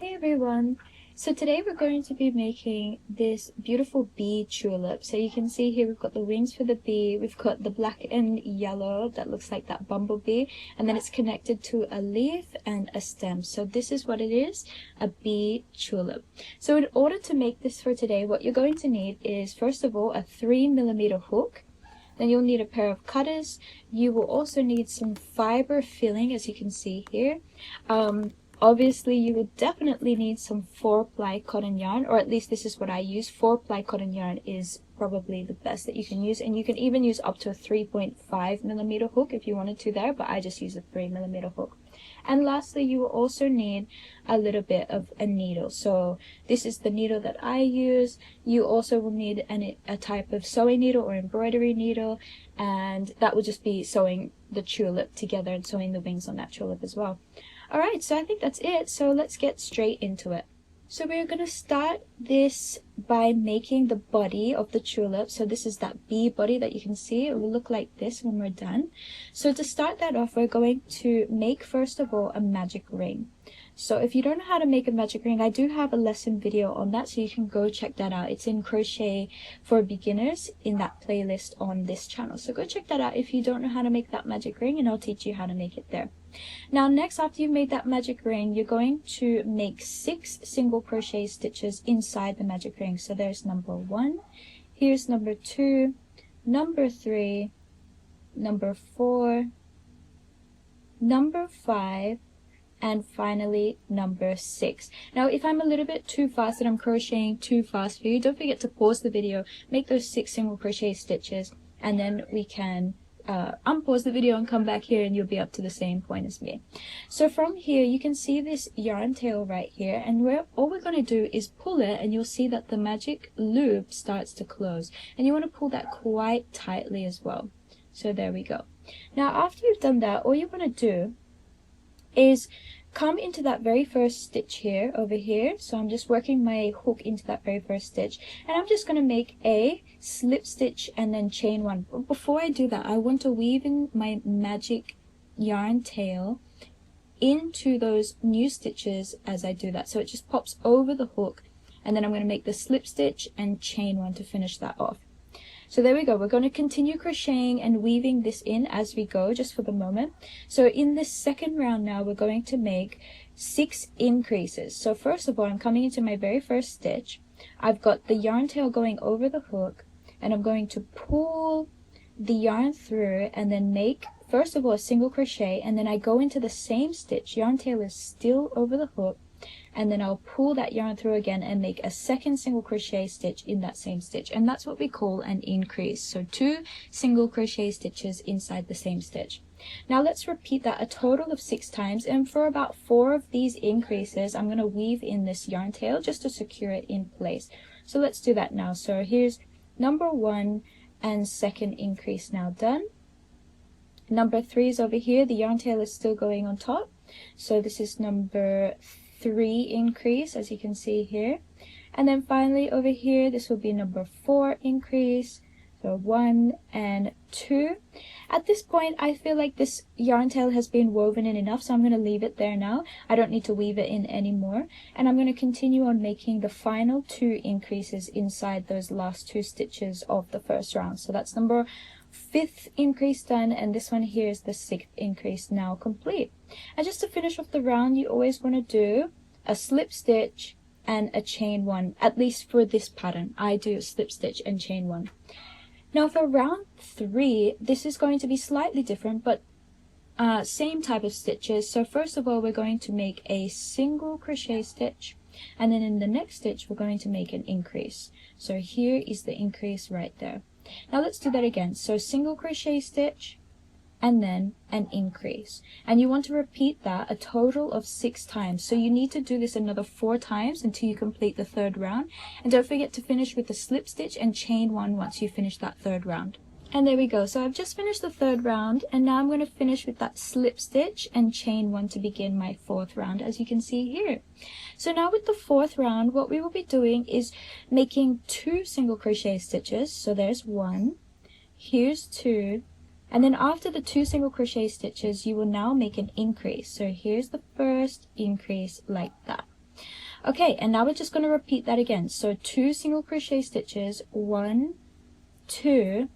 Hey everyone! So today we're going to be making this beautiful bee tulip. So you can see here we've got the wings for the bee, we've got the black and yellow that looks like that bumblebee, and then it's connected to a leaf and a stem. So this is what it is, a bee tulip. So in order to make this for today, what you're going to need is first of all a 3mm hook. Then you'll need a pair of cutters. You will also need some fiber filling, as you can see here. Obviously, you will definitely need some 4-ply cotton yarn, or at least this is what I use. 4-ply cotton yarn is probably the best that you can use, and you can even use up to a 3.5mm hook if you wanted to there, but I just use a 3mm hook. And lastly, you will also need a little bit of a needle. So this is the needle that I use. You also will need a type of sewing needle or embroidery needle, and that will just be sewing the tulip together and sewing the wings on that tulip as well. Alright, so I think that's it, so let's get straight into it. So we're going to start this by making the body of the tulip. So this is that bee body that you can see. It will look like this when we're done. So to start that off, we're going to make first of all a magic ring. So if you don't know how to make a magic ring, I do have a lesson video on that, so you can go check that out. It's in Crochet for Beginners in that playlist on this channel. So go check that out if you don't know how to make that magic ring, and I'll teach you how to make it there. Now next, after you've made that magic ring, you're going to make 6 single crochet stitches inside the magic ring. So there's number 1, here's number 2, number 3, number 4, number 5, and finally number 6. Now if I'm a little bit too fast and I'm crocheting too fast for you, don't forget to pause the video, make those 6 single crochet stitches, and then we can unpause the video and come back here and you'll be up to the same point as me. So from here you can see this yarn tail right here, and all we're going to do is pull it, and you'll see that the magic loop starts to close, and you want to pull that quite tightly as well. So there we go. Now after you've done that, all you want to do is come into that very first stitch here over here. So I'm just working my hook into that very first stitch, and I'm just going to make a slip stitch and then chain 1. But before I do that, I want to weave in my magic yarn tail into those new stitches as I do that, so it just pops over the hook, and then I'm going to make the slip stitch and chain 1 to finish that off. So there we go. We're going to continue crocheting and weaving this in as we go, just for the moment. So in this second round now, we're going to make 6 increases. So first of all, I'm coming into my very first stitch. I've got the yarn tail going over the hook, and I'm going to pull the yarn through and then make first of all a single crochet, and then I go into the same stitch. Yarn tail is still over the hook, and then I'll pull that yarn through again and make a second single crochet stitch in that same stitch, and that's what we call an increase. So 2 single crochet stitches inside the same stitch. Now let's repeat that a total of 6 times, and for about 4 of these increases I'm going to weave in this yarn tail just to secure it in place. So let's do that now. So here's number 1 and second increase now done. Number 3 is over here. The yarn tail is still going on top, so this is number 3 increase, as you can see here. And then finally over here, this will be number 4 increase. So 1 and 2. At this point, I feel like this yarn tail has been woven in enough, so I'm going to leave it there now. I don't need to weave it in anymore, and I'm going to continue on making the final 2 increases inside those last 2 stitches of the first round. So that's number 5th increase done, and this one here is the 6th increase now complete. And just to finish off the round, you always want to do a slip stitch and a chain 1, at least for this pattern. I do a slip stitch and chain 1. Now for round 3, this is going to be slightly different, but same type of stitches. So first of all, we're going to make a single crochet stitch, and then in the next stitch we're going to make an increase. So here is the increase right there. Now let's do that again. So single crochet stitch and then an increase, and you want to repeat that a total of 6 times. So you need to do this another 4 times until you complete the 3rd round, and don't forget to finish with a slip stitch and chain 1 once you finish that 3rd round. And there we go. So I've just finished the 3rd round, and now I'm going to finish with that slip stitch and chain 1 to begin my 4th round, as you can see here. So now with the 4th round, what we will be doing is making 2 single crochet stitches. So there's 1, here's 2, and then after the 2 single crochet stitches, you will now make an increase. So here's the first increase like that. Okay, and now we're just going to repeat that again. So 2 single crochet stitches, 1, 2,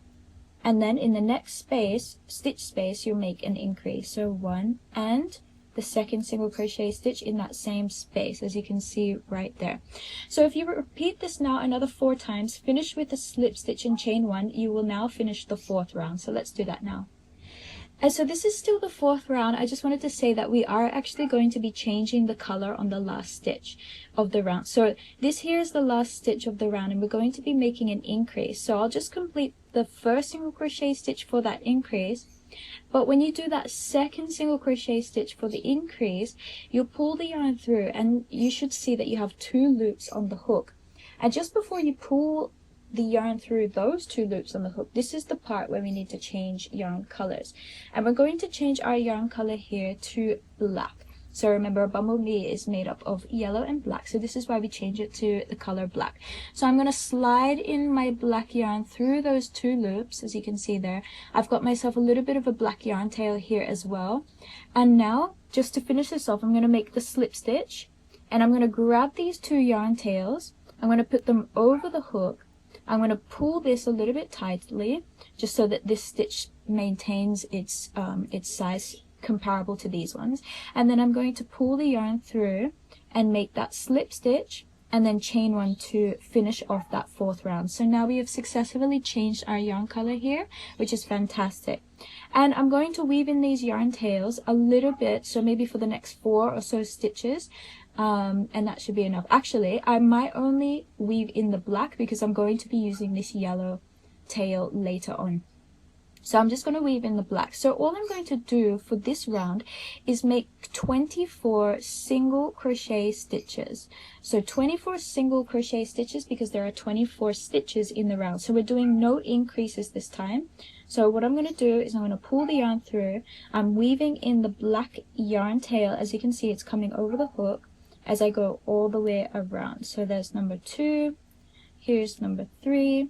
and then in the next space, stitch space, you'll make an increase. So 1 and the second single crochet stitch in that same space, as you can see right there. So if you repeat this now another 4 times, finish with a slip stitch and chain 1, you will now finish the 4th round. So let's do that now. And so this is still the 4th round. I just wanted to say that we are actually going to be changing the color on the last stitch of the round. So this here is the last stitch of the round, and we're going to be making an increase. So I'll just complete the first single crochet stitch for that increase. But when you do that second single crochet stitch for the increase, you'll pull the yarn through, and you should see that you have 2 loops on the hook. And just before you pull the yarn through those 2 loops on the hook, this is the part where we need to change yarn colors. And we're going to change our yarn color here to black. So remember, Bumblebee is made up of yellow and black, so this is why we change it to the color black. So I'm going to slide in my black yarn through those 2 loops, as you can see there. I've got myself a little bit of a black yarn tail here as well. And now, just to finish this off, I'm going to make the slip stitch, and I'm going to grab these 2 yarn tails, I'm going to put them over the hook. I'm going to pull this a little bit tightly, just so that this stitch maintains its size comparable to these ones. And then I'm going to pull the yarn through and make that slip stitch, and then chain 1 to finish off that 4th round. So now we have successfully changed our yarn color here, which is fantastic. And I'm going to weave in these yarn tails a little bit, so maybe for the next 4 or so stitches. And that should be enough. Actually, I might only weave in the black because I'm going to be using this yellow tail later on. So I'm just going to weave in the black. So all I'm going to do for this round is make 24 single crochet stitches. So 24 single crochet stitches because there are 24 stitches in the round. So we're doing no increases this time. So what I'm going to do is I'm going to pull the yarn through. I'm weaving in the black yarn tail. As you can see, it's coming over the hook as I go all the way around. So there's number 2, here's number 3,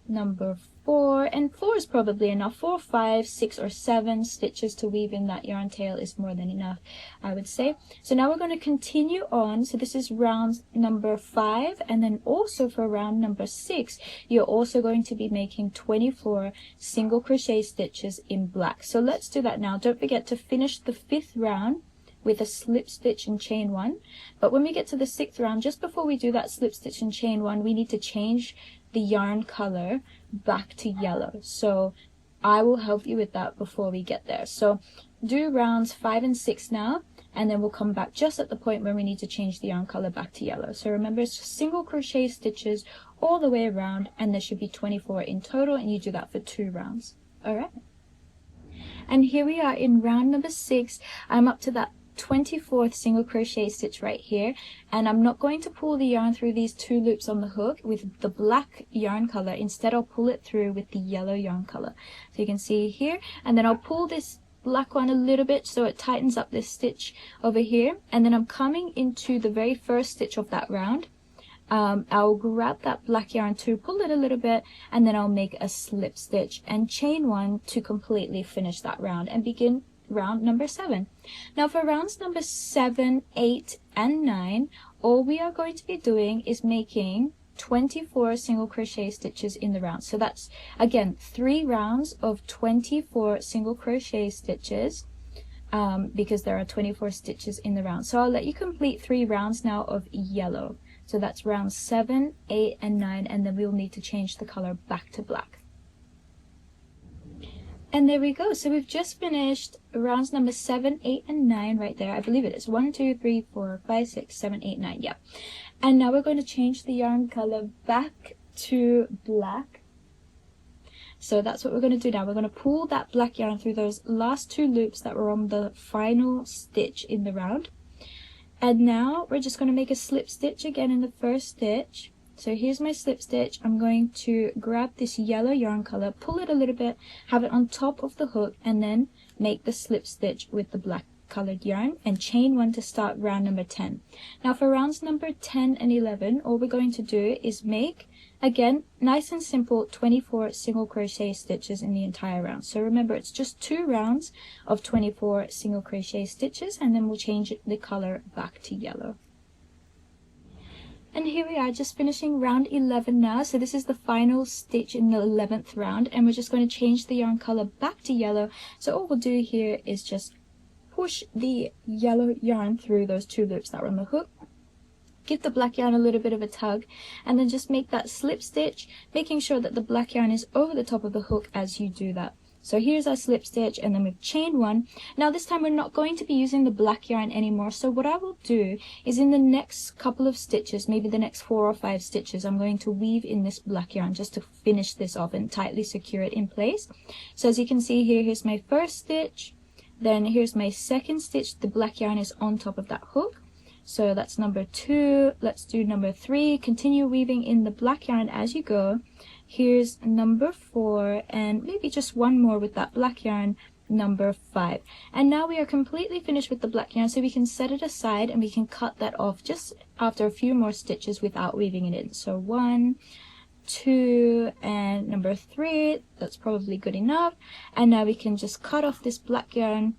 number 4, and 4 is probably enough. 4, 5, 6, or 7 stitches to weave in that yarn tail is more than enough, I would say. So now we're going to continue on. So this is round number 5, and then also for round number 6, you're also going to be making 24 single crochet stitches in black. So let's do that now. Don't forget to finish the 5th round with a slip stitch and chain 1. But when we get to the 6th round, just before we do that slip stitch and chain 1, we need to change the yarn color back to yellow. So I will help you with that before we get there. So do rounds 5 and 6 now, and then we'll come back just at the point where we need to change the yarn color back to yellow. So remember, it's single crochet stitches all the way around, and there should be 24 in total, and you do that for 2 rounds. All right. And here we are in round number 6. I'm up to that 24th single crochet stitch right here, and I'm not going to pull the yarn through these 2 loops on the hook with the black yarn color. Instead, I'll pull it through with the yellow yarn color. So you can see here, and then I'll pull this black one a little bit so it tightens up this stitch over here, and then I'm coming into the very first stitch of that round. I'll grab that black yarn to pull it a little bit, and then I'll make a slip stitch and chain 1 to completely finish that round and begin round number 7. Now for rounds number 7, 8, and 9, all we are going to be doing is making 24 single crochet stitches in the round. So that's again 3 rounds of 24 single crochet stitches, because there are 24 stitches in the round. So I'll let you complete 3 rounds now of yellow. So that's rounds 7, 8, and 9, and then we'll need to change the color back to black. And there we go. So we've just finished rounds number 7, 8, and 9 right there. I believe it is 1, 2, 3, 4, 5, 6, 7, 8, 9. Yeah. And now we're going to change the yarn color back to black. So that's what we're going to do now. We're going to pull that black yarn through those last 2 loops that were on the final stitch in the round. And now we're just going to make a slip stitch again in the first stitch. So here's my slip stitch. I'm going to grab this yellow yarn color, pull it a little bit, have it on top of the hook, and then make the slip stitch with the black colored yarn and chain 1 to start round number 10. Now for rounds number 10 and 11, all we're going to do is make, again, nice and simple, 24 single crochet stitches in the entire round. So remember, it's just 2 rounds of 24 single crochet stitches, and then we'll change the color back to yellow. And here we are, just finishing round 11 now. So this is the final stitch in the 11th round, and we're just going to change the yarn color back to yellow. So all we'll do here is just push the yellow yarn through those 2 loops that were on the hook, give the black yarn a little bit of a tug, and then just make that slip stitch, making sure that the black yarn is over the top of the hook as you do that. So here's our slip stitch, and then we've chained 1. Now this time we're not going to be using the black yarn anymore, so what I will do is in the next couple of stitches, maybe the next 4 or 5 stitches, I'm going to weave in this black yarn just to finish this off and tightly secure it in place. So as you can see here, here's my first stitch, then here's my second stitch. The black yarn is on top of that hook. So that's number 2. Let's do number 3. Continue weaving in the black yarn as you go. Here's number 4, and maybe just one more with that black yarn, number 5. And now we are completely finished with the black yarn, so we can set it aside and we can cut that off just after a few more stitches without weaving it in. So 1, 2, and number 3. That's probably good enough. And now we can just cut off this black yarn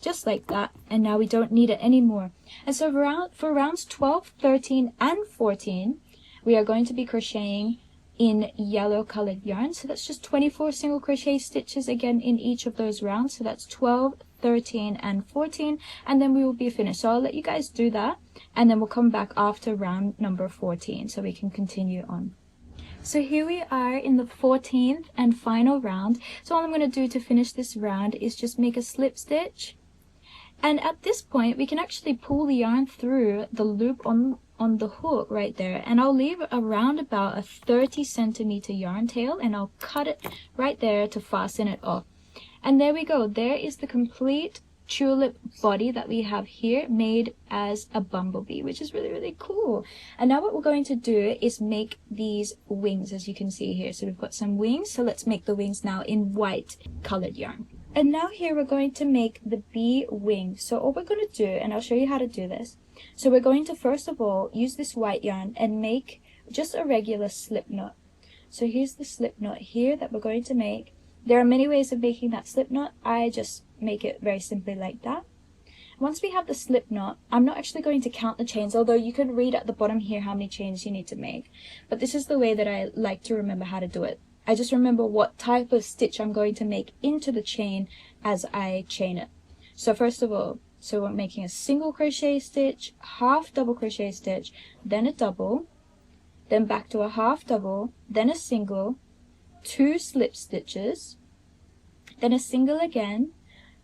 just like that, and now we don't need it anymore. And so for rounds 12, 13, and 14, we are going to be crocheting in yellow colored yarn. So that's just 24 single crochet stitches again in each of those rounds. So that's 12, 13, and 14, and then we will be finished. So I'll let you guys do that, and then we'll come back after round number 14 so we can continue on. So here we are in the 14th and final round. So all I'm going to do to finish this round is just make a slip stitch. And at this point, we can actually pull the yarn through the loop on the hook right there. And I'll leave around about a 30 centimeter yarn tail, and I'll cut it right there to fasten it off. And there we go. There is the complete tulip body that we have here, made as a bumblebee, which is really, really cool. And now what we're going to do is make these wings, as you can see here. So we've got some wings. So let's make the wings now in white colored yarn. And now here we're going to make the bee wing. So all we're going to do, and I'll show you how to do this. So we're going to first of all use this white yarn and make just a regular slip knot. So here's the slip knot here that we're going to make. There are many ways of making that slip knot. I just make it very simply like that. Once we have the slip knot, I'm not actually going to count the chains, although you can read at the bottom here how many chains you need to make. But this is the way that I like to remember how to do it. I just remember what type of stitch I'm going to make into the chain as I chain it. So first of all, so we're making a single crochet stitch, half double crochet stitch, then a double, then back to a half double, then a single, 2 slip stitches, then a single again,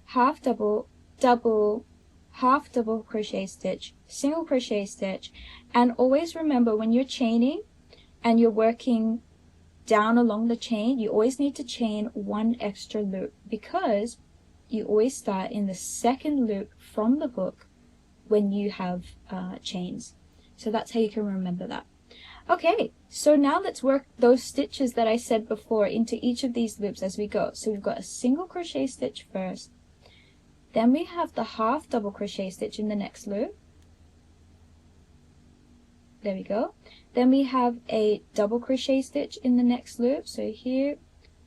half double, double, half double crochet stitch, single crochet stitch. And always remember, when you're chaining and you're working down along the chain, you always need to chain 1 extra loop, because you always start in the second loop from the hook when you have chains. So that's how you can remember that. Okay, so now let's work those stitches that I said before into each of these loops as we go. So we've got a single crochet stitch first, then we have the half double crochet stitch in the next loop. There we go. Then we have a double crochet stitch in the next loop. So here,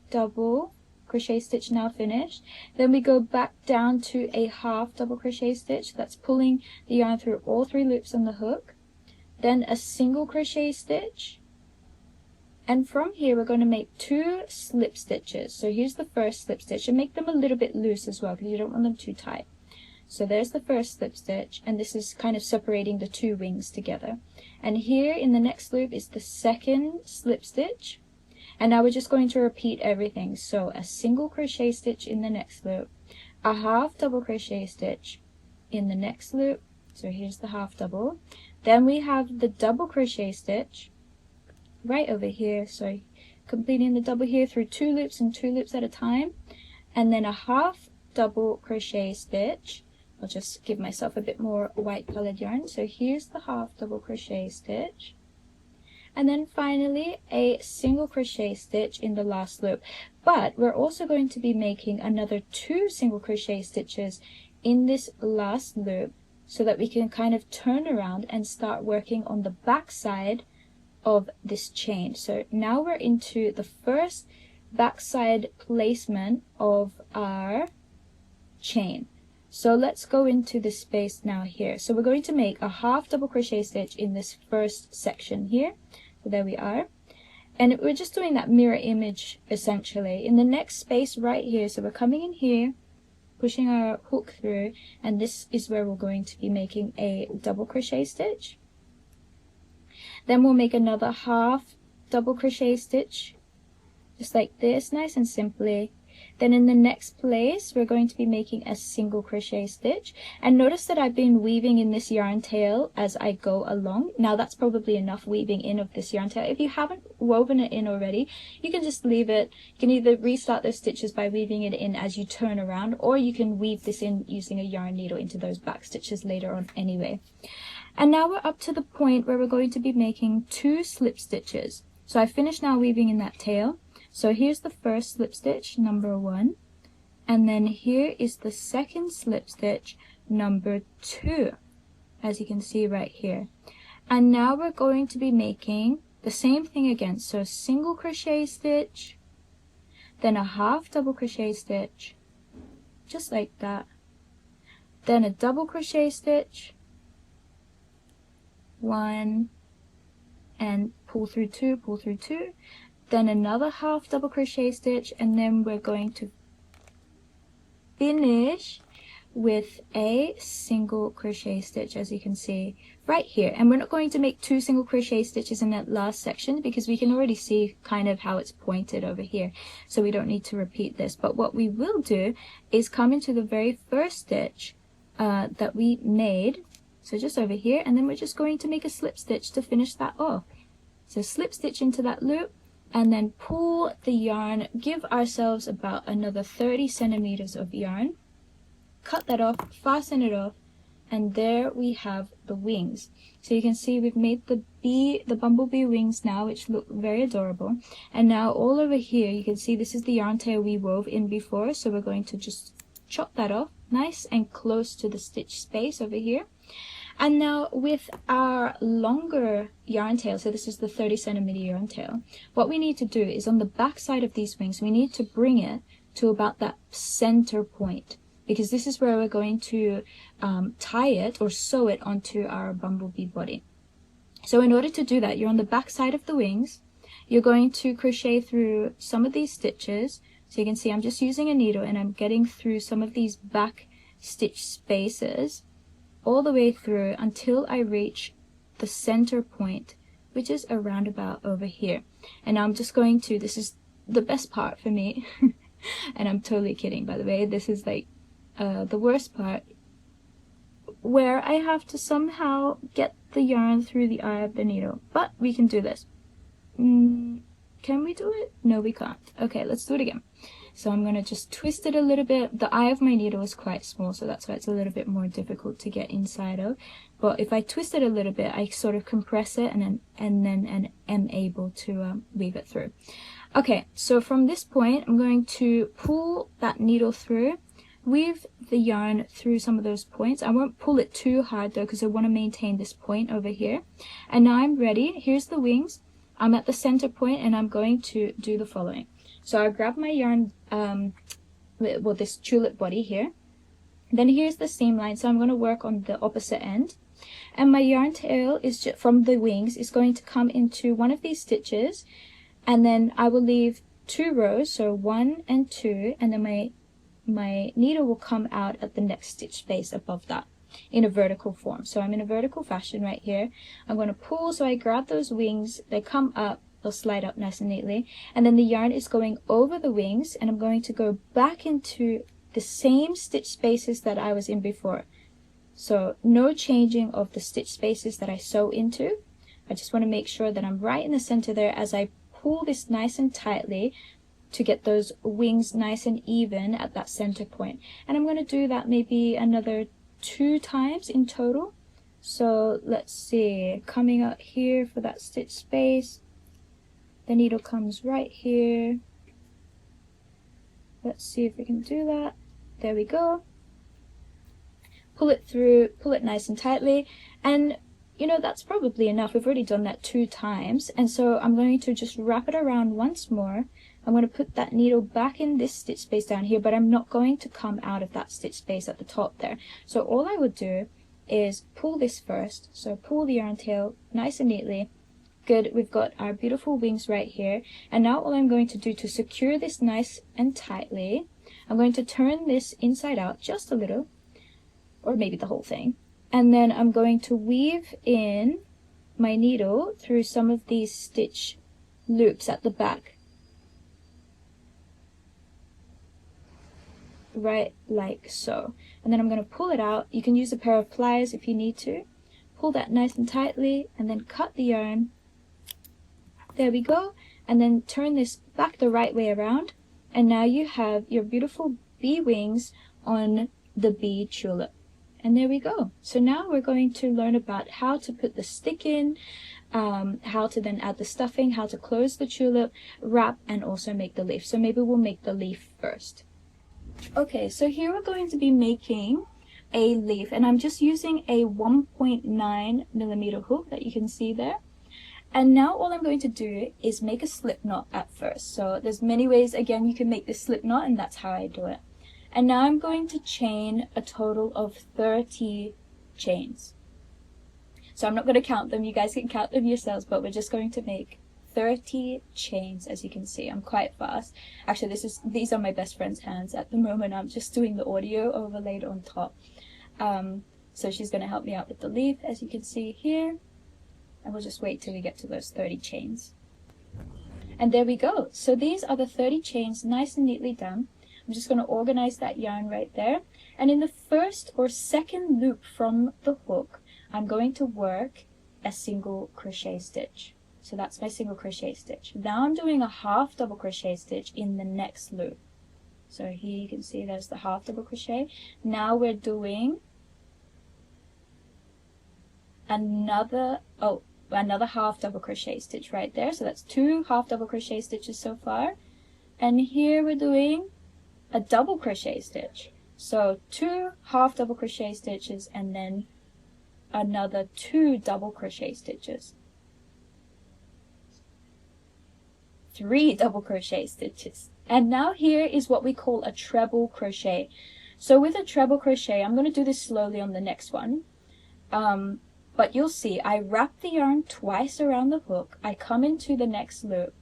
double crochet stitch, now finished. Then we go back down to a half double crochet stitch. That's pulling the yarn through all 3 loops on the hook. Then a single crochet stitch. And from here we're going to make 2 slip stitches. So here's the first slip stitch, and make them a little bit loose as well, because you don't want them too tight. So there's the first slip stitch, and this is kind of separating the 2 wings together. And here in the next loop is the second slip stitch. And now we're just going to repeat everything. So a single crochet stitch in the next loop, a half double crochet stitch in the next loop. So here's the half double. Then we have the double crochet stitch right over here. So completing the double here through 2 loops and 2 loops at a time. And then a half double crochet stitch. I'll just give myself a bit more white colored yarn. So here's the half double crochet stitch. And then finally a single crochet stitch in the last loop. But we're also going to be making another 2 single crochet stitches in this last loop, so that we can kind of turn around and start working on the back side of this chain. So now we're into the first backside placement of our chain. So let's go into the space now here. So we're going to make a half double crochet stitch in this first section here. So there we are. And we're just doing that mirror image essentially. In the next space right here, so we're coming in here, pushing our hook through, and this is where we're going to be making a double crochet stitch. Then we'll make another half double crochet stitch, just like this, nice and simply. Then in the next place, we're going to be making a single crochet stitch. And notice that I've been weaving in this yarn tail as I go along. Now that's probably enough weaving in of this yarn tail. If you haven't woven it in already, you can just leave it. You can either restart those stitches by weaving it in as you turn around, or you can weave this in using a yarn needle into those back stitches later on anyway. And now we're up to the point where we're going to be making 2 slip stitches. So I finished now weaving in that tail. So here's the first slip stitch, number 1, and then here is the second slip stitch, number 2, as you can see right here. And now we're going to be making the same thing again. So single crochet stitch, then a half double crochet stitch, just like that, then a double crochet stitch, 1, and pull through 2, pull through 2, then another half double crochet stitch, and then we're going to finish with a single crochet stitch, as you can see right here. And we're not going to make 2 single crochet stitches in that last section because we can already see kind of how it's pointed over here, so we don't need to repeat this. But what we will do is come into the very first stitch that we made, so just over here, and then we're just going to make a slip stitch to finish that off. So slip stitch into that loop, and then pull the yarn, give ourselves about another 30 centimeters of yarn, cut that off, fasten it off, and there we have the wings. So you can see we've made the bumblebee wings now, which look very adorable. And now all over here you can see this is the yarn tail we wove in before, so we're going to just chop that off nice and close to the stitch space over here. And now with our longer yarn tail, so this is the 30 centimeter yarn tail, what we need to do is on the back side of these wings, we need to bring it to about that center point, because this is where we're going to tie it or sew it onto our bumblebee body. So in order to do that, you're on the back side of the wings, you're going to crochet through some of these stitches. So you can see I'm just using a needle and I'm getting through some of these back stitch spaces all the way through until I reach the center point, which is around about over here. And now I'm just going to, this is the best part for me, and I'm totally kidding by the way, this is like the worst part, where I have to somehow get the yarn through the eye of the needle, but we can do this. Can we do it? No, we can't. Okay, let's do it again. So I'm going to just twist it a little bit. The eye of my needle is quite small, so that's why it's a little bit more difficult to get inside of. But if I twist it a little bit, I sort of compress it and then am able to weave it through. Okay, so from this point, I'm going to pull that needle through, weave the yarn through some of those points. I won't pull it too hard though, because I want to maintain this point over here. And now I'm ready. Here's the wings. I'm at the center point and I'm going to do the following. So I grab my yarn, well, this tulip body here. Then here's the seam line, so I'm going to work on the opposite end. And my yarn tail is just from the wings is going to come into one of these stitches, and then I will leave 2 rows, so 1 and 2, and then my needle will come out at the next stitch space above that in a vertical form. So I'm in a vertical fashion right here. I'm going to pull, so I grab those wings, they come up, they'll slide up nice and neatly, and then the yarn is going over the wings, and I'm going to go back into the same stitch spaces that I was in before. So no changing of the stitch spaces that I sew into. I just want to make sure that I'm right in the center there as I pull this nice and tightly to get those wings nice and even at that center point. And I'm going to do that maybe another 2 times in total. So let's see, coming out here for that stitch space, the needle comes right here. Let's see if we can do that. There we go. Pull it through, pull it nice and tightly, and you know, that's probably enough. We've already done that 2 times, and so I'm going to just wrap it around once more, I'm going to put that needle back in this stitch space down here, but I'm not going to come out of that stitch space at the top there. So all I would do is pull this first. So pull the yarn tail nice and neatly. Good, we've got our beautiful wings right here. And now all I'm going to do to secure this nice and tightly, I'm going to turn this inside out just a little, or maybe the whole thing. And then I'm going to weave in my needle through some of these stitch loops at the back. Right like so. And then I'm going to pull it out. You can use a pair of pliers if you need to. Pull that nice and tightly and then cut the yarn. There we go. And then turn this back the right way around. And now you have your beautiful bee wings on the bee tulip. And there we go. So now we're going to learn about how to put the stick in, how to then add the stuffing, how to close the tulip, wrap, and also make the leaf. So maybe we'll make the leaf first. Okay, so here we're going to be making a leaf, and I'm just using a 1.9mm hook that you can see there. And now all I'm going to do is make a slip knot at first. So there's many ways, again, you can make this slip knot, and that's how I do it. And now I'm going to chain a total of 30 chains. So I'm not going to count them, you guys can count them yourselves, but we're just going to make 30 chains. As you can see, I'm quite fast. Actually, these are my best friend's hands at the moment. I'm just doing the audio overlaid on top. So she's going to help me out with the leaf, as you can see here. And we'll just wait till we get to those 30 chains. And there we go. So these are the 30 chains, nice and neatly done. I'm just going to organize that yarn right there. And in the first or second loop from the hook, I'm going to work a single crochet stitch. So that's my single crochet stitch. Now I'm doing a half double crochet stitch in the next loop. So here you can see there's the half double crochet. Now we're doing another half double crochet stitch right there. So that's 2 half double crochet stitches so far. And here we're doing a double crochet stitch. So 2 half double crochet stitches and then another 2 double crochet stitches. 3 double crochet stitches. And now here is what we call a treble crochet. So with a treble crochet, I'm going to do this slowly on the next one. But you'll see, I wrap the yarn twice around the hook, I come into the next loop,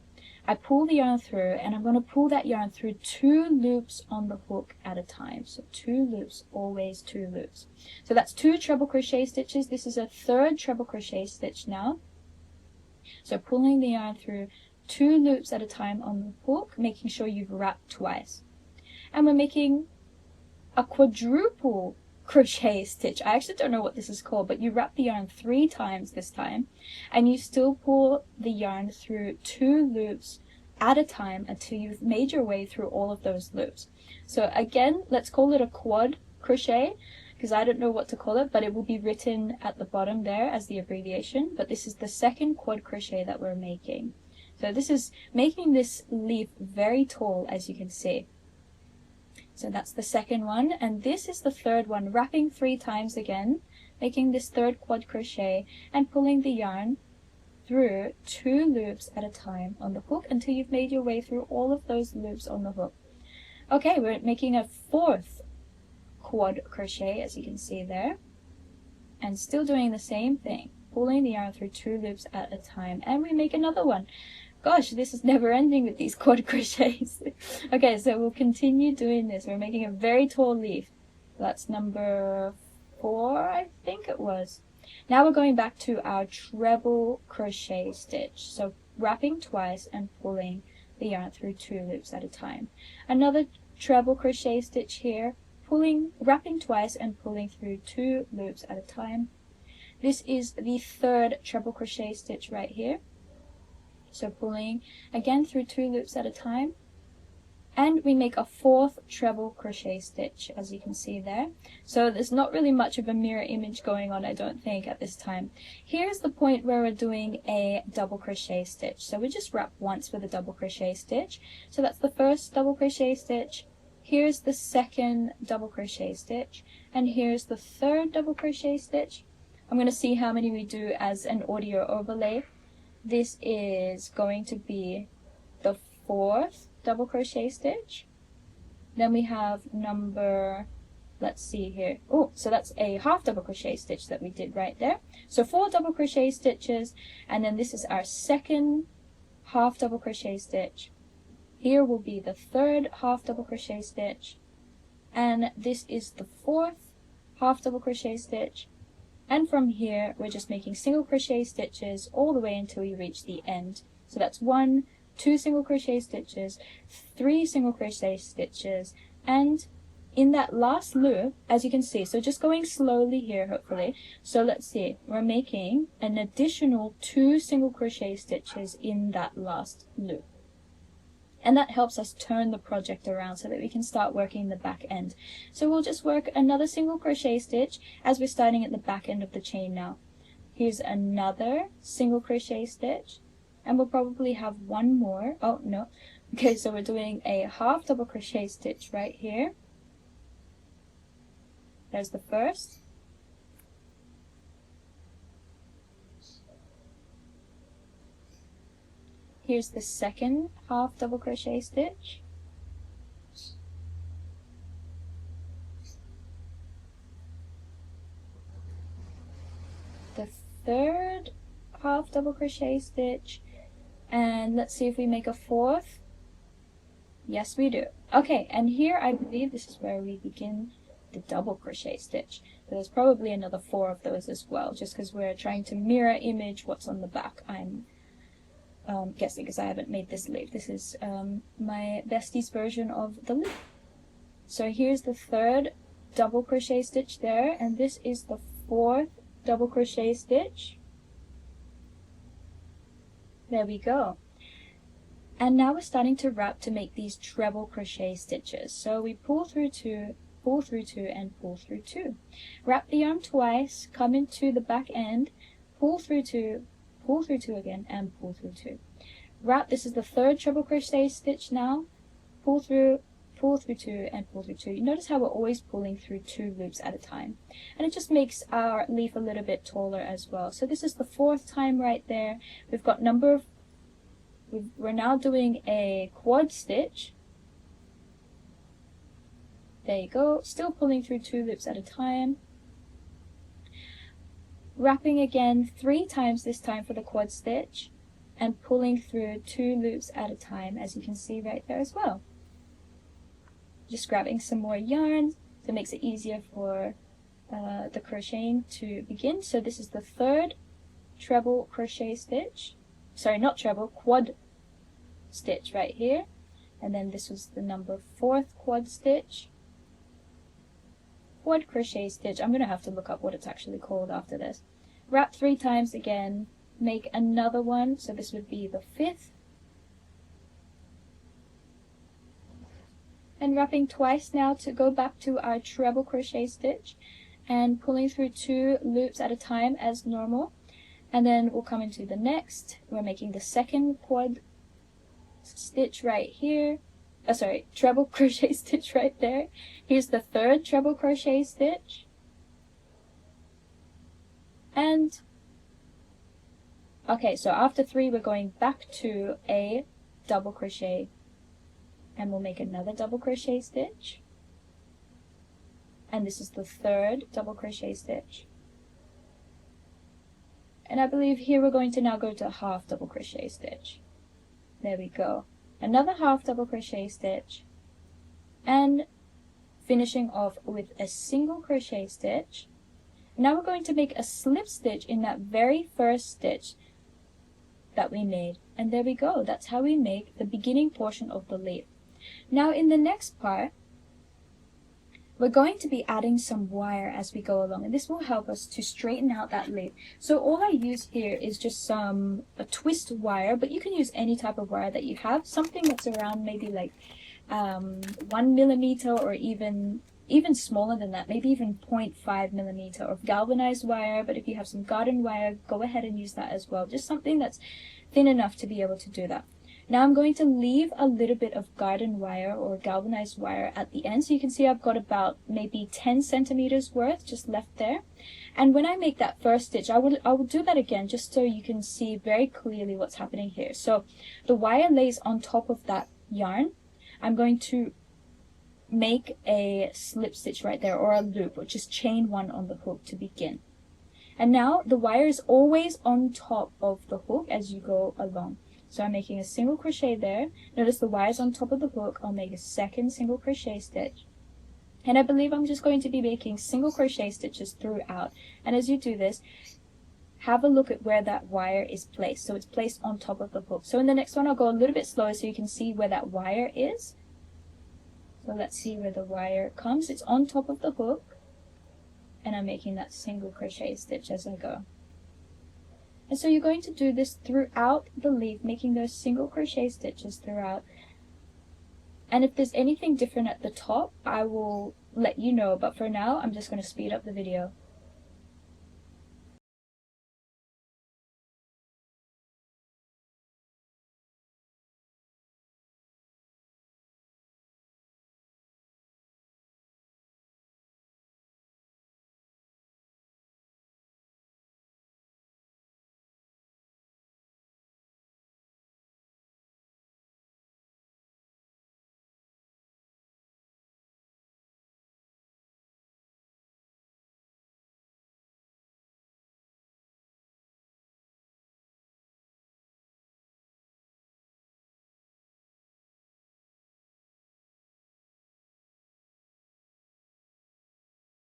I pull the yarn through, and I'm going to pull that yarn through 2 loops on the hook at a time. So 2 loops, always 2 loops. So that's 2 treble crochet stitches. This is a 3rd treble crochet stitch now. So pulling the yarn through 2 loops at a time on the hook, making sure you've wrapped twice. And we're making a quadruple crochet stitch. I actually don't know what this is called, but you wrap the yarn 3 times this time, and you still pull the yarn through 2 loops at a time until you've made your way through all of those loops. So again, let's call it a quad crochet, because I don't know what to call it, but it will be written at the bottom there as the abbreviation. But this is the 2nd quad crochet that we're making. So this is making this leaf very tall, as you can see. So that's the 2nd one, and this is the 3rd one, wrapping 3 times again, making this 3rd quad crochet and pulling the yarn through 2 loops at a time on the hook until you've made your way through all of those loops on the hook. Okay, we're making a 4th quad crochet, as you can see there, and still doing the same thing, pulling the yarn through 2 loops at a time, and we make another one. Gosh, this is never ending with these quad crochets. Okay, so we'll continue doing this. We're making a very tall leaf. That's number 4, I think it was. Now we're going back to our treble crochet stitch. So wrapping twice and pulling the yarn through 2 loops at a time. Another treble crochet stitch here, wrapping twice and pulling through 2 loops at a time. This is the 3rd treble crochet stitch right here. So pulling again through 2 loops at a time, and we make a 4th treble crochet stitch, as you can see there. So there's not really much of a mirror image going on, I don't think, at this time. Here's the point where we're doing a double crochet stitch. So we just wrap once with a double crochet stitch. So that's the 1st double crochet stitch. Here's the 2nd double crochet stitch, and here's the 3rd double crochet stitch. I'm going to see how many we do as an audio overlay. This is going to be the 4th double crochet stitch. Then we have number, let's see here, oh, so that's a half double crochet stitch that we did right there. So 4 double crochet stitches, and then this is our second half double crochet stitch. Here will be the third half double crochet stitch, and this is the fourth half double crochet stitch. And from here we're just making single crochet stitches all the way until you reach the end. So that's 1, 2 single crochet stitches, 3 single crochet stitches, and in that last loop, as you can see, so just going slowly here hopefully, so let's see, we're making an additional 2 single crochet stitches in that last loop. And that helps us turn the project around so that we can start working the back end. So we'll just work another single crochet stitch as we're starting at the back end of the chain now. Here's another single crochet stitch, and we'll probably have one more. Oh no, okay, so we're doing a half double crochet stitch right here. There's the first. Here's the second half double crochet stitch. The third half double crochet stitch, and let's see if we make a fourth. Yes, we do. Okay, and here I believe this is where we begin the double crochet stitch. So there's probably another 4 of those as well, just because we're trying to mirror image what's on the back. I'm guessing because I haven't made this leaf. This is my bestie's version of the leaf. So here's the third double crochet stitch there, and this is the fourth double crochet stitch. There we go. And now we're starting to wrap to make these treble crochet stitches. So we pull through 2, pull through 2, and pull through 2. Wrap the yarn twice, come into the back end, pull through 2, pull through 2 again, and pull through 2. Wrap, this is the third treble crochet stitch now, pull through 2, and pull through 2. You notice how we're always pulling through 2 loops at a time, and it just makes our leaf a little bit taller as well. So this is the 4th time right there. We've got we're now doing a quad stitch. There you go, still pulling through 2 loops at a time. Wrapping again 3 times this time for the quad stitch, and pulling through 2 loops at a time, as you can see right there as well. Just grabbing some more yarn, so it makes it easier for the crocheting to begin. So this is the third treble crochet stitch, sorry, not treble, quad stitch right here, and then this was the number 4th quad stitch, quad crochet stitch. I'm going to have to look up what it's actually called after this. Wrap 3 times again, make another one, so this would be the 5th, and wrapping twice now to go back to our treble crochet stitch, and pulling through 2 loops at a time as normal. And then we'll come into the next, we're making the 2nd quad stitch right here, treble crochet stitch right there. Here's the 3rd treble crochet stitch, and okay, so after 3 we're going back to a double crochet, and we'll make another double crochet stitch, and this is the 3rd double crochet stitch. And I believe here we're going to now go to a half double crochet stitch. There we go. Another half double crochet stitch, and finishing off with a single crochet stitch. Now we're going to make a slip stitch in that very first stitch that we made. And there we go. That's how we make the beginning portion of the leaf. Now in the next part, we're going to be adding some wire as we go along, and this will help us to straighten out that leaf. So all I use here is just a twist wire, but you can use any type of wire that you have, something that's around maybe like 1 millimeter, or even smaller than that, maybe even 0.5 millimeter of galvanized wire. But if you have some garden wire, go ahead and use that as well, just something that's thin enough to be able to do that. Now I'm going to leave a little bit of garden wire or galvanized wire at the end, so you can see I've got about maybe 10 centimeters worth just left there. And when I make that first stitch, I will do that again just so you can see very clearly what's happening here. So the wire lays on top of that yarn, I'm going to make a slip stitch right there, or a loop, or just chain 1 on the hook to begin. And now the wire is always on top of the hook as you go along. So I'm making a single crochet there. Notice the wire is on top of the hook. I'll make a second single crochet stitch. And I believe I'm just going to be making single crochet stitches throughout. And as you do this, have a look at where that wire is placed. So it's placed on top of the hook. So in the next one, I'll go a little bit slower so you can see where that wire is. So let's see where the wire comes. It's on top of the hook. And I'm making that single crochet stitch as I go. And so you're going to do this throughout the leaf, making those single crochet stitches throughout. And if there's anything different at the top, I will let you know, but for now, I'm just going to speed up the video.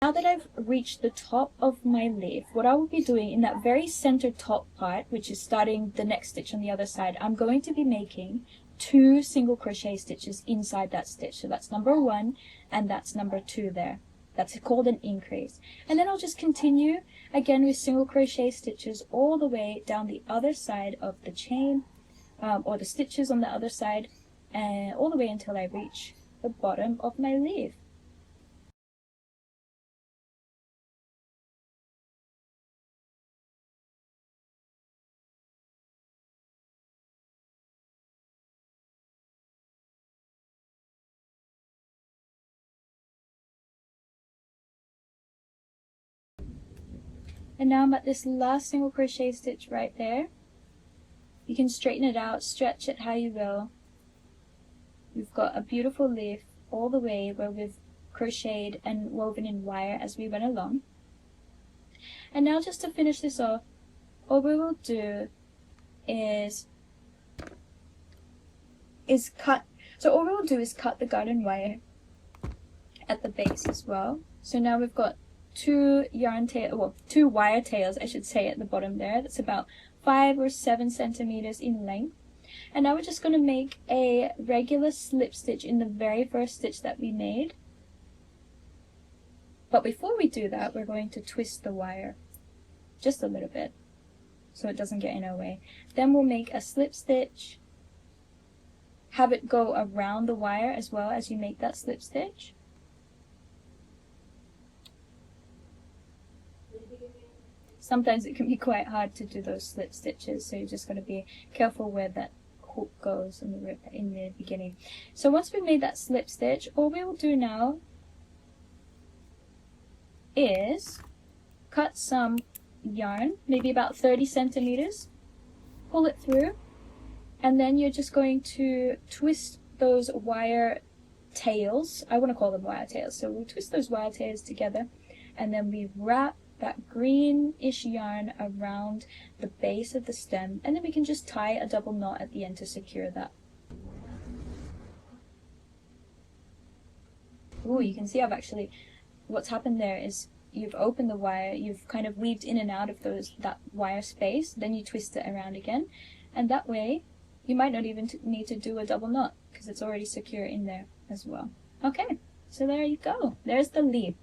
Now that I've reached the top of my leaf, what I will be doing in that very center top part, which is starting the next stitch on the other side, I'm going to be making 2 single crochet stitches inside that stitch. So that's number 1 and that's number 2 there. That's called an increase. And then I'll just continue again with single crochet stitches all the way down the other side of the chain, or the stitches on the other side, and all the way until I reach the bottom of my leaf. And now I'm at this last single crochet stitch right there. You can straighten it out, stretch it how you will. We've got a beautiful leaf all the way where we've crocheted and woven in wire as we went along. And now just to finish this off, all we will do is cut. So all we will do is cut the garden wire at the base as well. So now we've got 2 wire tails, I should say, at the bottom there. That's about 5 or 7 centimeters in length. And now we're just going to make a regular slip stitch in the very first stitch that we made. But before we do that, we're going to twist the wire just a little bit so it doesn't get in our way. Then we'll make a slip stitch, have it go around the wire as well as you make that slip stitch. Sometimes it can be quite hard to do those slip stitches, so you're just going to be careful where that hook goes in the beginning. So once we've made that slip stitch, all we will do now is cut some yarn, maybe about 30 centimeters, pull it through, and then you're just going to twist those wire tails. I want to call them wire tails, so we'll twist those wire tails together, and then we wrap that greenish yarn around the base of the stem, and then we can just tie a double knot at the end to secure that. Ooh, you can see what's happened there is you've opened the wire, you've kind of weaved in and out of that wire space, then you twist it around again, and that way you might not even need to do a double knot because it's already secure in there as well. Okay, so there you go. There's the leaf.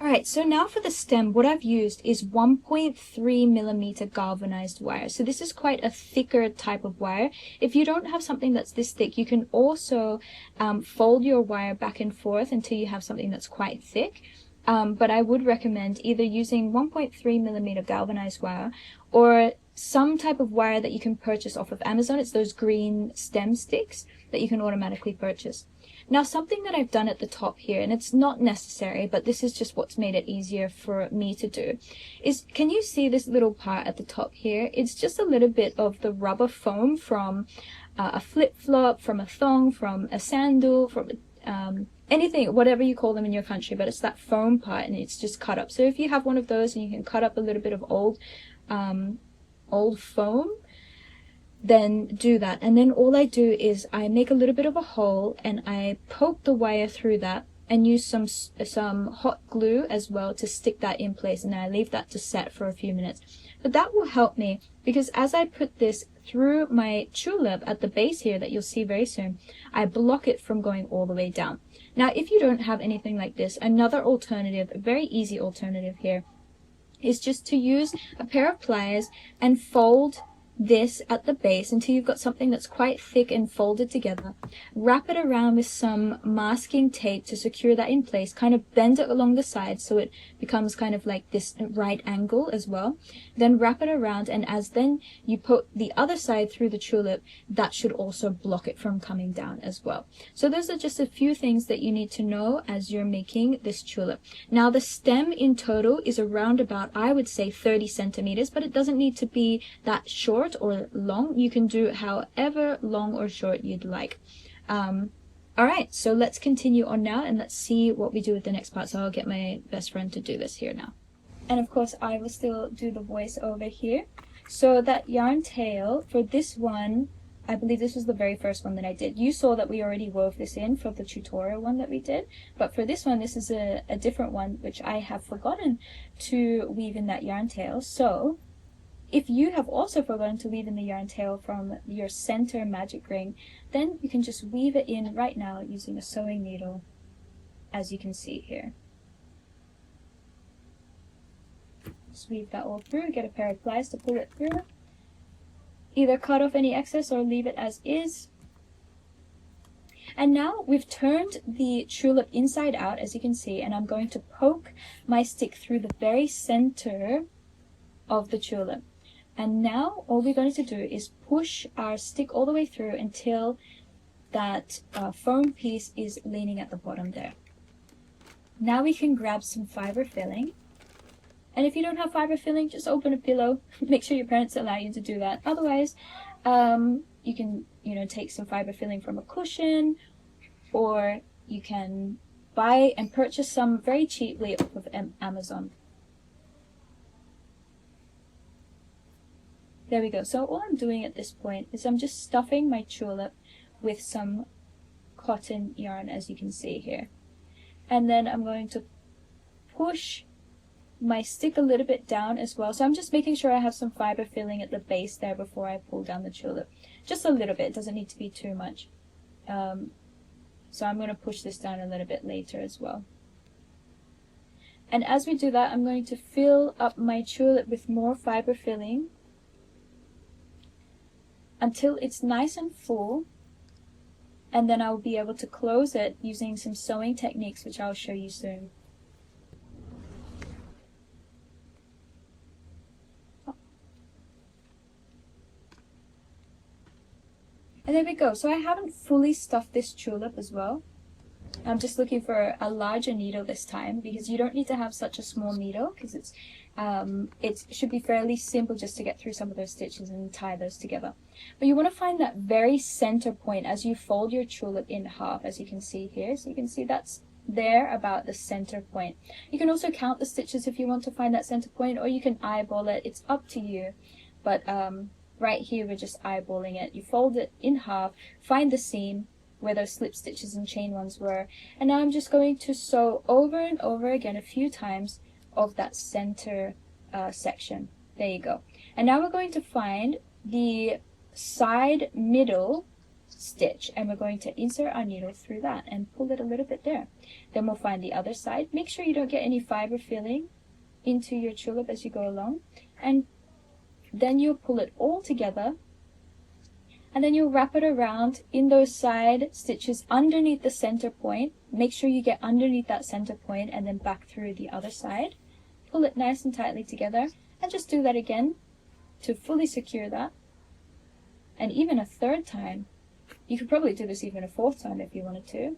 Alright, so now for the stem, what I've used is 1.3 millimeter galvanized wire. So this is quite a thicker type of wire. If you don't have something that's this thick, you can also fold your wire back and forth until you have something that's quite thick. But I would recommend either using 1.3 millimeter galvanized wire or some type of wire that you can purchase off of Amazon. It's those green stem sticks that you can automatically purchase. Now, something that I've done at the top here, and it's not necessary, but this is just what's made it easier for me to do, is can you see this little part at the top here? It's just a little bit of the rubber foam from a flip-flop, from a thong, from a sandal, from anything, whatever you call them in your country, but it's that foam part and it's just cut up. So if you have one of those and you can cut up a little bit of old foam, then do that. And then all I do is I make a little bit of a hole and I poke the wire through that and use some hot glue as well to stick that in place, and then I leave that to set for a few minutes. But that will help me, because as I put this through my tulip at the base here that you'll see very soon, I block it from going all the way down. Now if you don't have anything like this, another alternative, a very easy alternative here, is just to use a pair of pliers and fold this at the base until you've got something that's quite thick and folded together. Wrap it around with some masking tape to secure that in place, kind of bend it along the side so it becomes kind of like this right angle as well. Then wrap it around, and as then you put the other side through the tulip, that should also block it from coming down as well. So those are just a few things that you need to know as you're making this tulip. Now the stem in total is around about, I would say, 30 centimeters, but it doesn't need to be that short or long. You can do it however long or short you'd like. Alright, so let's continue on now and let's see what we do with the next part. So I'll get my best friend to do this here now. And of course I will still do the voice over here. So that yarn tail for this one, I believe this was the very first one that I did. You saw that we already wove this in for the tutorial one that we did, but for this one, this is a different one which I have forgotten to weave in that yarn tail. So if you have also forgotten to weave in the yarn tail from your center magic ring, then you can just weave it in right now using a sewing needle, as you can see here. Just weave that all through, get a pair of pliers to pull it through. Either cut off any excess or leave it as is. And now we've turned the tulip inside out, as you can see, and I'm going to poke my stick through the very center of the tulip. And now all we're going to do is push our stick all the way through until that foam piece is leaning at the bottom there. Now we can grab some fiber filling. And if you don't have fiber filling, just open a pillow. Make sure your parents allow you to do that. Otherwise, you can, take some fiber filling from a cushion, or you can buy and purchase some very cheaply off of Amazon. There we go. So all I'm doing at this point is I'm just stuffing my tulip with some cotton yarn, as you can see here. And then I'm going to push my stick a little bit down as well. So I'm just making sure I have some fiber filling at the base there before I pull down the tulip. Just a little bit. It doesn't need to be too much. So I'm going to push this down a little bit later as well. And as we do that, I'm going to fill up my tulip with more fiber filling until it's nice and full, and then I'll be able to close it using some sewing techniques, which I'll show you soon. And there we go. So I haven't fully stuffed this tulip as well. I'm just looking for a larger needle this time, because you don't need to have such a small needle, because it should be fairly simple just to get through some of those stitches and tie those together. But you want to find that very center point as you fold your tulip in half, as you can see here. So you can see that's there about the center point. You can also count the stitches if you want to find that center point, or you can eyeball it. It's up to you. But right here we're just eyeballing it. You fold it in half, find the seam where those slip stitches and chain ones were, and now I'm just going to sew over and over again a few times of that center section. There you go. And now we're going to find the side middle stitch, and we're going to insert our needle through that and pull it a little bit there. Then we'll find the other side. Make sure you don't get any fiber filling into your tulip as you go along, and then you'll pull it all together, and then you'll wrap it around in those side stitches underneath the center point. Make sure you get underneath that center point and then back through the other side. Pull it nice and tightly together, and just do that again to fully secure that. And even a third time. You could probably do this even a fourth time if you wanted to.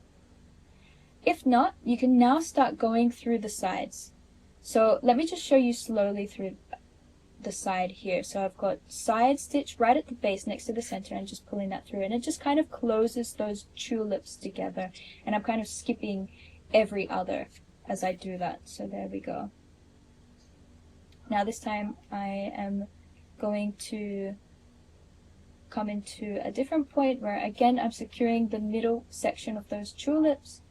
If not, you can now start going through the sides. So let me just show you slowly through the side here. So I've got side stitch right at the base next to the center and just pulling that through, and it just kind of closes those tulips together, and I'm kind of skipping every other as I do that. So there we go. Now this time I am going to come into a different point where again I'm securing the middle section of those tulips,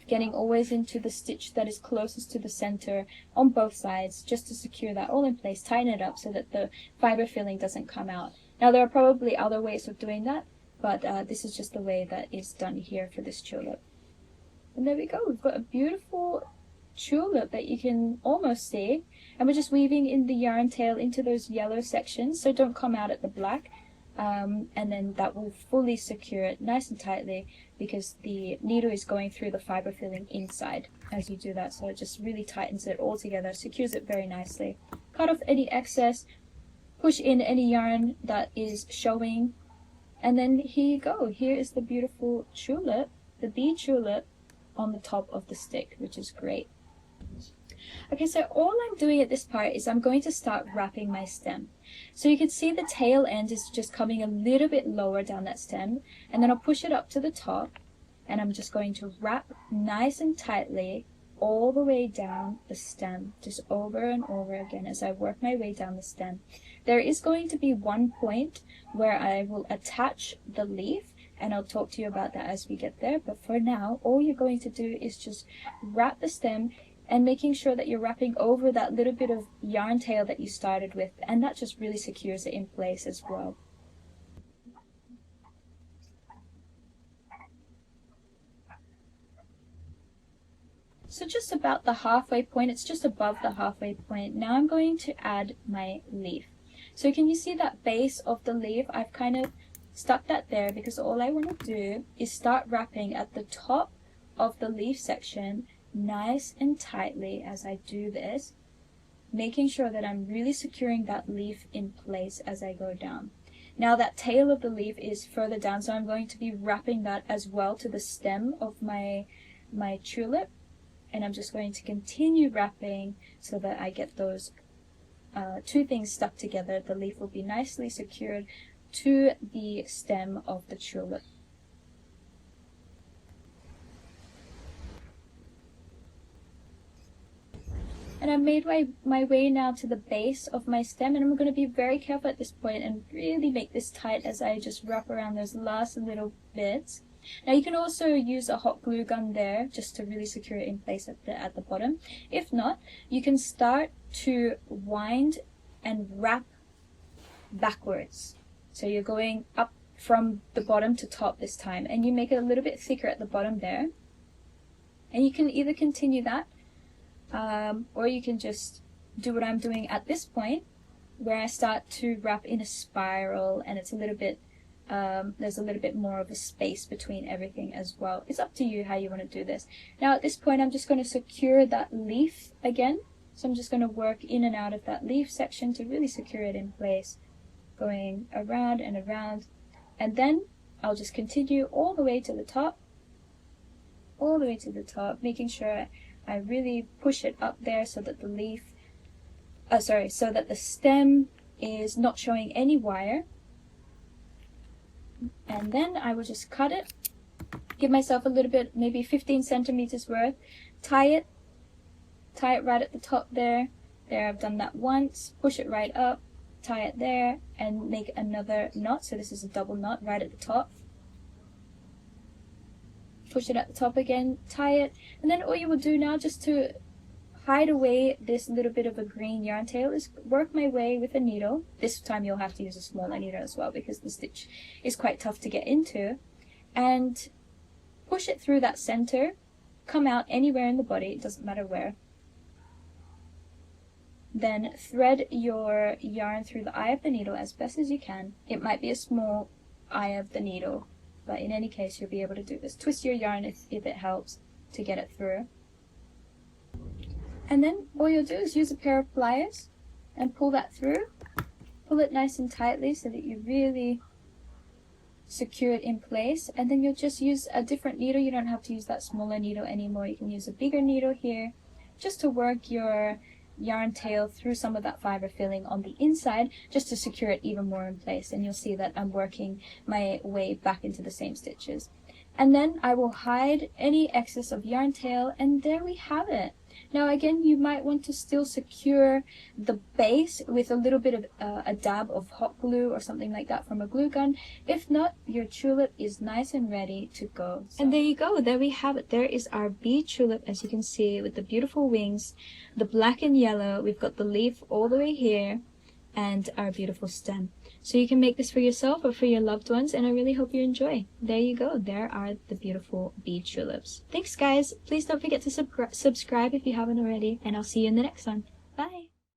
getting always into the stitch that is closest to the center on both sides, just to secure that all in place, tighten it up so that the fiber filling doesn't come out. Now there are probably other ways of doing that, but this is just the way that is done here for this tulip. And there we go, we've got a beautiful tulip that you can almost see, and we're just weaving in the yarn tail into those yellow sections so don't come out at the black, and then that will fully secure it nice and tightly because the needle is going through the fiber filling inside as you do that, so it just really tightens it all together, secures it very nicely. Cut off any excess, push in any yarn that is showing, and then here you go. Here is the beautiful tulip, the bee tulip, on the top of the stick, which is great. Okay, so all I'm doing at this part is I'm going to start wrapping my stem. So you can see the tail end is just coming a little bit lower down that stem, and then I'll push it up to the top, and I'm just going to wrap nice and tightly all the way down the stem, just over and over again as I work my way down the stem. There is going to be one point where I will attach the leaf, and I'll talk to you about that as we get there, but for now all you're going to do is just wrap the stem and making sure that you're wrapping over that little bit of yarn tail that you started with, and that just really secures it in place as well. So just about the halfway point, it's just above the halfway point, now I'm going to add my leaf. So can you see that base of the leaf? I've kind of stuck that there because all I want to do is start wrapping at the top of the leaf section nice and tightly as I do this, making sure that I'm really securing that leaf in place as I go down. Now that tail of the leaf is further down, so I'm going to be wrapping that as well to the stem of my tulip, and I'm just going to continue wrapping so that I get those two things stuck together. The leaf will be nicely secured to the stem of the tulip. And I've made my way now to the base of my stem, and I'm going to be very careful at this point and really make this tight as I just wrap around those last little bits. Now you can also use a hot glue gun there just to really secure it in place at the bottom. If not, you can start to wind and wrap backwards. So you're going up from the bottom to top this time, and you make it a little bit thicker at the bottom there. And you can either continue that, or you can just do what I'm doing at this point, where I start to wrap in a spiral, and it's a little bit, there's a little bit more of a space between everything as well. It's up to you how you want to do this. Now at this point I'm just going to secure that leaf again, so I'm just going to work in and out of that leaf section to really secure it in place, going around and around, and then I'll just continue all the way to the top, making sure I really push it up there so that the leaf, so that the stem is not showing any wire. And then I will just cut it, give myself a little bit, maybe 15 centimeters worth, tie it right at the top there. There, I've done that once, push it right up, tie it there, and make another knot. So this is a double knot right at the top. Push it at the top again, tie it, and then all you will do now, just to hide away this little bit of a green yarn tail, is work my way with a needle. This time you'll have to use a smaller needle as well because the stitch is quite tough to get into, and push it through that center, come out anywhere in the body, it doesn't matter where. Then thread your yarn through the eye of the needle as best as you can. It might be a small eye of the needle, but in any case you'll be able to do this. Twist your yarn if it helps to get it through. And then all you'll do is use a pair of pliers and pull that through. Pull it nice and tightly so that you really secure it in place. And then you'll just use a different needle. You don't have to use that smaller needle anymore. You can use a bigger needle here just to work your yarn tail through some of that fiber filling on the inside just to secure it even more in place, and you'll see that I'm working my way back into the same stitches. And then I will hide any excess of yarn tail, and there we have it. Now again, you might want to still secure the base with a little bit of a dab of hot glue or something like that from a glue gun. If not, your tulip is nice and ready to go. And there you go, there we have it. There is our bee tulip, as you can see, with the beautiful wings, the black and yellow. We've got the leaf all the way here, and our beautiful stem. So you can make this for yourself or for your loved ones, and I really hope you enjoy. There you go, there are the beautiful bee tulips. Thanks guys, please don't forget to subscribe if you haven't already, and I'll see you in the next one.